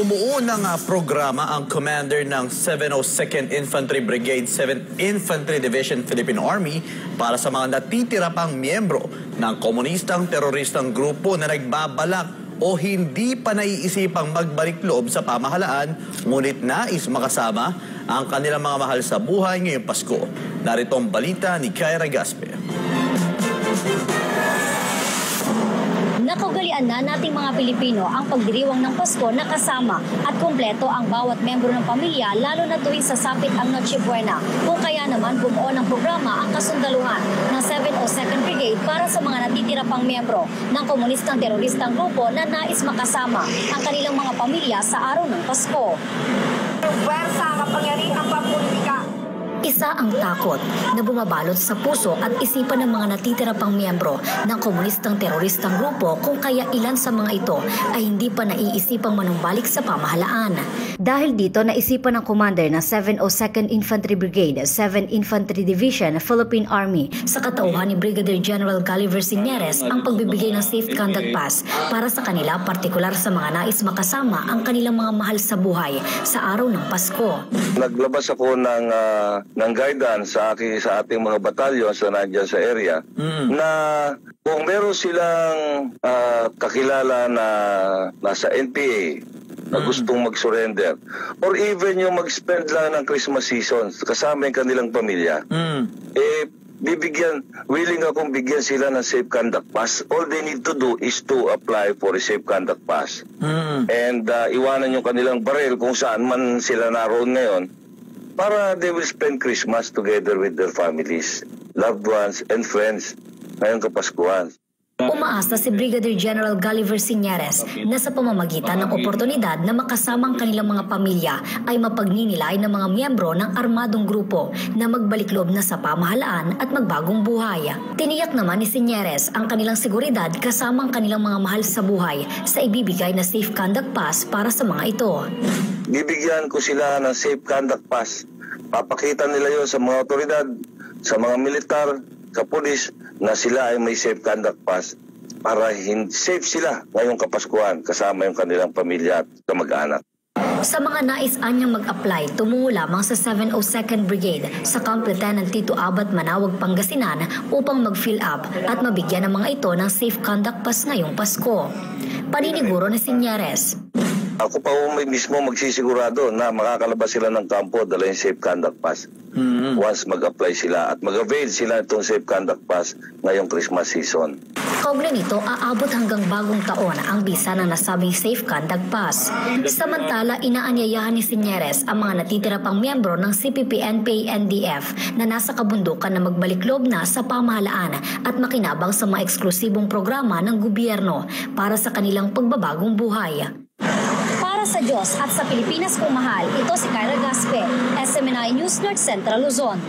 Bumuo ng programa ang commander ng 702nd Infantry Brigade 7th Infantry Division Philippine Army para sa mga natitira pang miyembro ng komunistang teroristang grupo na nagbabalak o hindi pa naiisipang magbalik loob sa pamahalaan, ngunit nais makasama ang kanilang mga mahal sa buhay ngayong Pasko. Narito ang balita ni Kyra Gaspe. Nakugalian na nating mga Pilipino ang pagdiriwang ng Pasko na kasama at kumpleto ang bawat membro ng pamilya, lalo na tuwing sasapit ang Noche Buena. Kung kaya naman bumuo ng programa ang kasundaluhan ng 702nd Brigade para sa mga natitira pang membro ng komunistang teroristang grupo na nais makasama ang kanilang mga pamilya sa araw ng Pasko. Pwersa, kapangyarihang pampulitika. Isa ang takot na bumabalot sa puso at isipan ng mga natitira pang miyembro ng komunistang teroristang grupo, kung kaya ilan sa mga ito ay hindi pa naiisipang manumbalik sa pamahalaan. Dahil dito, naisipan ng commander ng 702nd Infantry Brigade, 7th Infantry Division, Philippine Army sa katauhan ni Brigadier General Galiver Signeres ang pagbibigay ng Safe Conduct Pass para sa kanila, partikular sa mga nais makasama ang kanilang mga mahal sa buhay sa araw ng Pasko. Naglabas ako ng guidance sa ating mga batalyon sa nandiyan sa area na kung meron silang kakilala na nasa NPA na gustong mag-surrender or even yung mag-spend lang ng Christmas season kasama yung kanilang pamilya, willing akong bigyan sila ng Safe Conduct Pass. All they need to do is to apply for a Safe Conduct Pass. And iwanan yung kanilang baril kung saan man sila naroon ngayon, para they will spend Christmas together with their families, loved ones, and friends ngayong Kapaskuhan. Umaasa si Brigadier General Galiver Signeres na sa pamamagitan ng oportunidad na makasama ang kanilang mga pamilya ay mapagninilay ng mga miyembro ng armadong grupo na magbalik loob na sa pamahalaan at magbagong buhay. Tiniyak naman ni Signeres ang kanilang seguridad kasama ang kanilang mga mahal sa buhay sa ibibigay na Safe Conduct Pass para sa mga ito. Bibigyan ko sila ng Safe Conduct Pass. Papakita nila yon sa mga otoridad, sa mga militar, sa pulis, na sila ay may Safe Conduct Pass para safe sila ngayong Kapaskuhan kasama yung kanilang pamilya at kamag-anak. Sa mga nais-anyang mag-apply, tumungo lamang sa 702nd Brigade sa Camp Lieutenant Tito Abat, Manawag, Pangasinan upang mag-fill up at mabigyan ng mga ito ng Safe Conduct Pass ngayong Pasko. Paniniguro na Signeres. Ako pa mismo magsisigurado na makakalabas sila ng kampo dala yung Safe Conduct Pass. Once mag-apply sila at mag-avail sila itong Safe Conduct Pass ngayong Christmas season. Kaugnay nito, aabot hanggang bagong taon ang bisa ng nasabing Safe Conduct Pass. Samantala, inaanyayahan ni Signeres ang mga natitira pang miyembro ng CPP-NPA-NDF na nasa kabundukan na magbalik loob na sa pamahalaan at makinabang sa mga eksklusibong programa ng gobyerno para sa kanilang pagbabagong buhay. Para sa Diyos at sa Pilipinas kung mahal, ito si Kyra Gaspe, SMNI News North Central Luzon.